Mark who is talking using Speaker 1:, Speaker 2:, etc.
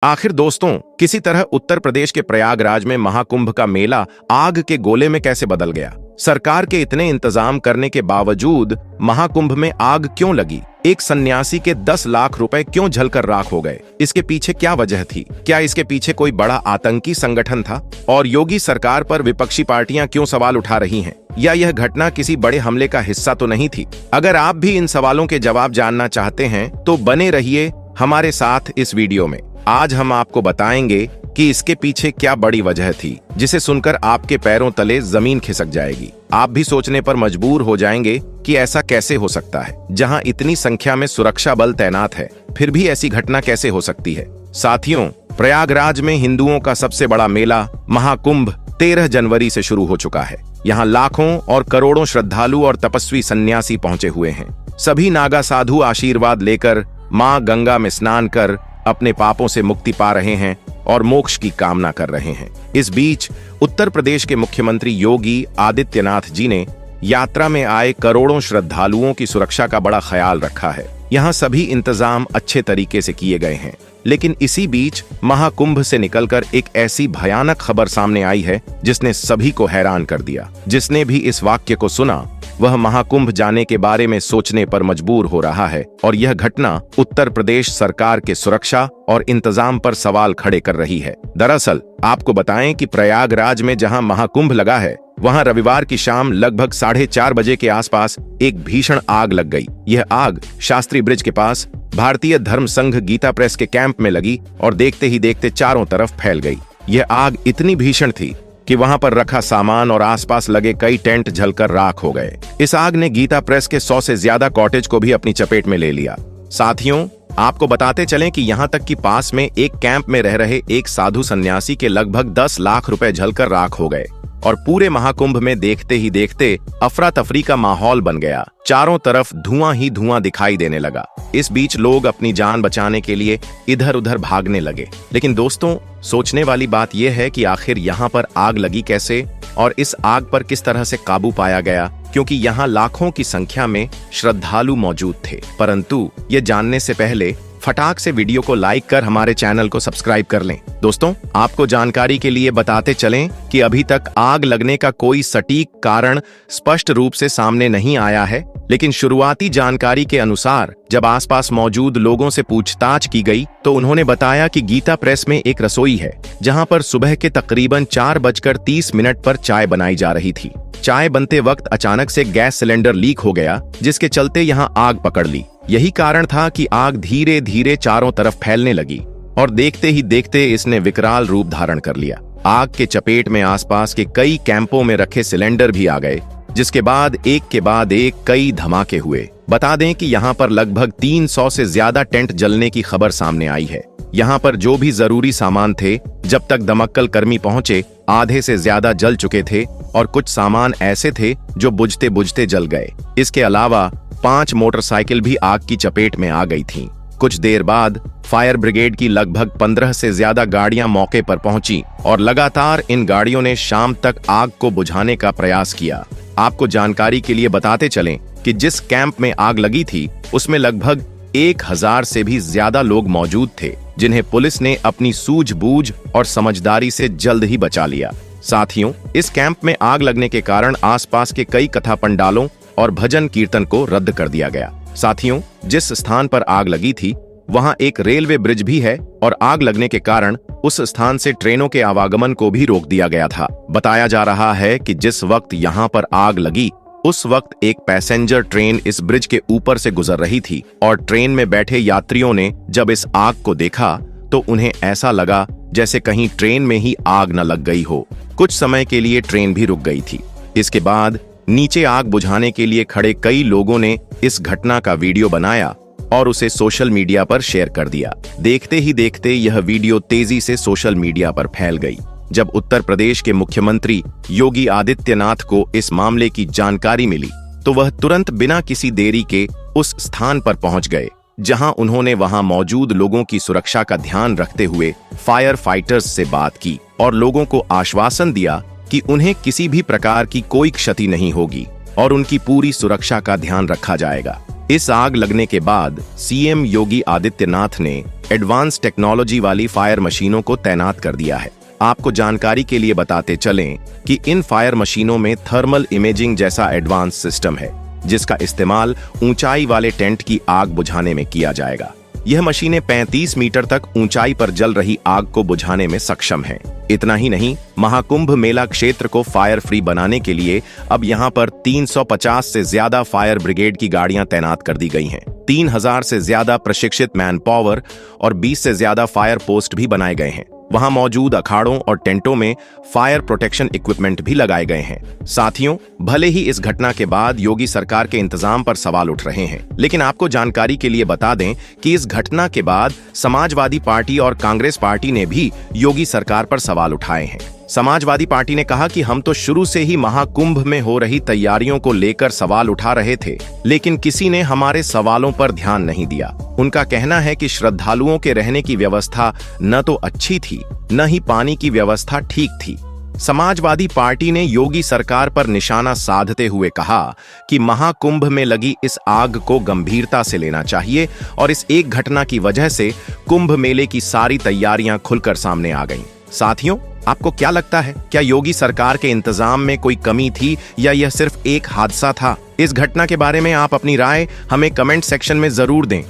Speaker 1: आखिर दोस्तों, किसी तरह उत्तर प्रदेश के प्रयागराज में महाकुंभ का मेला आग के गोले में कैसे बदल गया। सरकार के इतने इंतजाम करने के बावजूद महाकुंभ में आग क्यों लगी? एक सन्यासी के 10 लाख रुपए क्यों जलकर राख हो गए? इसके पीछे क्या वजह थी? क्या इसके पीछे कोई बड़ा आतंकी संगठन था? और योगी सरकार पर विपक्षी पार्टियां क्यों सवाल उठा रही हैं? या यह घटना किसी बड़े हमले का हिस्सा तो नहीं थी? अगर आप भी इन सवालों के जवाब जानना चाहते हैं तो बने रहिए हमारे साथ इस वीडियो में। आज हम आपको बताएंगे कि इसके पीछे क्या बड़ी वजह थी, जिसे सुनकर आपके पैरों तले जमीन खिसक जाएगी। आप भी सोचने पर मजबूर हो जाएंगे कि ऐसा कैसे हो सकता है। जहां इतनी संख्या में सुरक्षा बल तैनात है, फिर भी ऐसी घटना कैसे हो सकती है। साथियों, प्रयागराज में हिंदुओं का सबसे बड़ा मेला महाकुंभ 13 जनवरी से शुरू हो चुका है। यहाँ लाखों और करोड़ों श्रद्धालु और तपस्वी सन्यासी पहुंचे हुए हैं। सभी नागा साधु आशीर्वाद लेकर मां गंगा में स्नान कर अपने पापों से मुक्ति पा रहे हैं और मोक्ष की कामना कर रहे हैं। इस बीच उत्तर प्रदेश के मुख्यमंत्री योगी आदित्यनाथ जी ने यात्रा में आए करोड़ों श्रद्धालुओं की सुरक्षा का बड़ा ख्याल रखा है। यहाँ सभी इंतजाम अच्छे तरीके से किए गए हैं। लेकिन इसी बीच महाकुंभ से निकलकर एक ऐसी भयानक खबर सामने आई है जिसने सभी को हैरान कर दिया। जिसने भी इस वाक्य को सुना वह महाकुंभ जाने के बारे में सोचने पर मजबूर हो रहा है। और यह घटना उत्तर प्रदेश सरकार के सुरक्षा और इंतजाम पर सवाल खड़े कर रही है। दरअसल आपको बताएं कि प्रयागराज में जहां महाकुंभ लगा है, वहां रविवार की शाम लगभग 4:30 बजे के आसपास एक भीषण आग लग गई। यह आग शास्त्री ब्रिज के पास भारतीय धर्म संघ गीता प्रेस के कैंप में लगी और देखते ही देखते चारों तरफ फैल गई। यह आग इतनी भीषण थी कि वहां पर रखा सामान और आसपास लगे कई टेंट जलकर राख हो गए। इस आग ने गीता प्रेस के 100 से ज्यादा कॉटेज को भी अपनी चपेट में ले लिया। साथियों, आपको बताते चलें कि यहां तक कि पास में एक कैंप में रह रहे एक साधु सन्यासी के लगभग 10 लाख रुपए जलकर राख हो गए। और पूरे महाकुंभ में देखते ही देखते अफरा तफरी का माहौल बन गया। चारों तरफ धुआं ही धुआं दिखाई देने लगा। इस बीच लोग अपनी जान बचाने के लिए इधर उधर भागने लगे। लेकिन दोस्तों, सोचने वाली बात यह है कि आखिर यहाँ पर आग लगी कैसे और इस आग पर किस तरह से काबू पाया गया, क्योंकि यहाँ लाखों की संख्या में श्रद्धालु मौजूद थे। परंतु ये जानने से पहले फटाक से वीडियो को लाइक कर हमारे चैनल को सब्सक्राइब कर लें। दोस्तों, आपको जानकारी के लिए बताते चलें कि अभी तक आग लगने का कोई सटीक कारण स्पष्ट रूप से सामने नहीं आया है। लेकिन शुरुआती जानकारी के अनुसार जब आसपास मौजूद लोगों से पूछताछ की गई तो उन्होंने बताया कि गीता प्रेस में एक रसोई है, जहां पर सुबह के तकरीबन 4:30 पर चाय बनाई जा रही थी। चाय बनते वक्त अचानक से गैस सिलेंडर लीक हो गया, जिसके चलते यहां आग पकड़ ली। यही कारण था कि आग धीरे धीरे चारों तरफ फैलने लगी और देखते ही देखते इसने विकराल रूप धारण कर लिया। आग के चपेट में आसपास के कई कैंपों में रखे सिलेंडर भी आ गए, जिसके बाद एक के बाद एक कई धमाके हुए। बता दें कि यहाँ पर लगभग 300 से ज्यादा टेंट जलने की खबर सामने आई है। यहाँ पर जो भी जरूरी सामान थे, जब तक दमकल कर्मी पहुंचे आधे से ज्यादा जल चुके थे और कुछ सामान ऐसे थे जो बुझते बुझते जल गए। इसके अलावा 5 मोटरसाइकिल भी आग की चपेट में आ गई थीं। कुछ देर बाद फायर ब्रिगेड की लगभग 15 से ज्यादा गाड़ियां मौके पर पहुंची और लगातार इन गाड़ियों ने शाम तक आग को बुझाने का प्रयास किया। आपको जानकारी के लिए बताते चलें कि जिस कैंप में आग लगी थी उसमें लगभग 1000 से भी ज्यादा लोग मौजूद थे, जिन्हें पुलिस ने अपनी सूझबूझ और समझदारी से जल्द ही बचा लिया। साथियों, इस कैंप में आग लगने के कारण आसपास के कई कथा पंडालों और भजन कीर्तन को रद्द कर दिया गया। साथियों, जिस स्थान पर आग लगी थी वहां एक रेलवे ब्रिज भी है और आग लगने के कारण उस स्थान से ट्रेनों के आवागमन को भी रोक दिया गया था। बताया जा रहा है कि जिस वक्त यहां पर आग लगी उस वक्त एक पैसेंजर ट्रेन इस ब्रिज के ऊपर से गुजर रही थी और ट्रेन में बैठे यात्रियों ने जब इस आग को देखा तो उन्हें ऐसा लगा जैसे कहीं ट्रेन में ही आग न लग गई हो। कुछ समय के लिए ट्रेन भी रुक गई थी। इसके बाद नीचे आग बुझाने के लिए खड़े कई लोगों ने इस घटना का वीडियो बनाया और उसे सोशल मीडिया पर शेयर कर दिया। देखते ही देखते यह वीडियो तेजी से सोशल मीडिया पर फैल गई। जब उत्तर प्रदेश के मुख्यमंत्री योगी आदित्यनाथ को इस मामले की जानकारी मिली तो वह तुरंत बिना किसी देरी के उस स्थान पर पहुंच गए, जहां उन्होंने वहां मौजूद लोगों की सुरक्षा का ध्यान रखते हुए फायर फाइटर्स से बात की और लोगों को आश्वासन दिया कि उन्हें किसी भी प्रकार की कोई क्षति नहीं होगी और उनकी पूरी सुरक्षा का ध्यान रखा जाएगा। इस आग लगने के बाद सीएम योगी आदित्यनाथ ने एडवांस टेक्नोलॉजी वाली फायर मशीनों को तैनात कर दिया है। आपको जानकारी के लिए बताते चलें कि इन फायर मशीनों में थर्मल इमेजिंग जैसा एडवांस सिस्टम है, जिसका इस्तेमाल ऊंचाई वाले टेंट की आग बुझाने में किया जाएगा। यह मशीनें 35 मीटर तक ऊंचाई पर जल रही आग को बुझाने में सक्षम हैं। इतना ही नहीं, महाकुंभ मेला क्षेत्र को फायर फ्री बनाने के लिए अब यहां पर 350 से ज्यादा फायर ब्रिगेड की गाड़ियां तैनात कर दी गई हैं। 3000 से ज्यादा प्रशिक्षित मैन पावर और 20 से ज्यादा फायर पोस्ट भी बनाए गए हैं। वहां मौजूद अखाड़ों और टेंटों में फायर प्रोटेक्शन इक्विपमेंट भी लगाए गए हैं। साथियों, भले ही इस घटना के बाद योगी सरकार के इंतजाम पर सवाल उठ रहे हैं, लेकिन आपको जानकारी के लिए बता दें कि इस घटना के बाद समाजवादी पार्टी और कांग्रेस पार्टी ने भी योगी सरकार पर सवाल उठाए हैं। समाजवादी पार्टी ने कहा कि हम तो शुरू से ही महाकुंभ में हो रही तैयारियों को लेकर सवाल उठा रहे थे, लेकिन किसी ने हमारे सवालों पर ध्यान नहीं दिया। उनका कहना है कि श्रद्धालुओं के रहने की व्यवस्था न तो अच्छी थी, न ही पानी की व्यवस्था ठीक थी। समाजवादी पार्टी ने योगी सरकार पर निशाना साधते हुए कहा कि महाकुंभ में लगी इस आग को गंभीरता से लेना चाहिए और इस एक घटना की वजह से कुंभ मेले की सारी तैयारियां खुलकर सामने आ गईं। साथियों, आपको क्या लगता है, क्या योगी सरकार के इंतजाम में कोई कमी थी या यह सिर्फ एक हादसा था? इस घटना के बारे में आप अपनी राय हमें कमेंट सेक्शन में जरूर दें।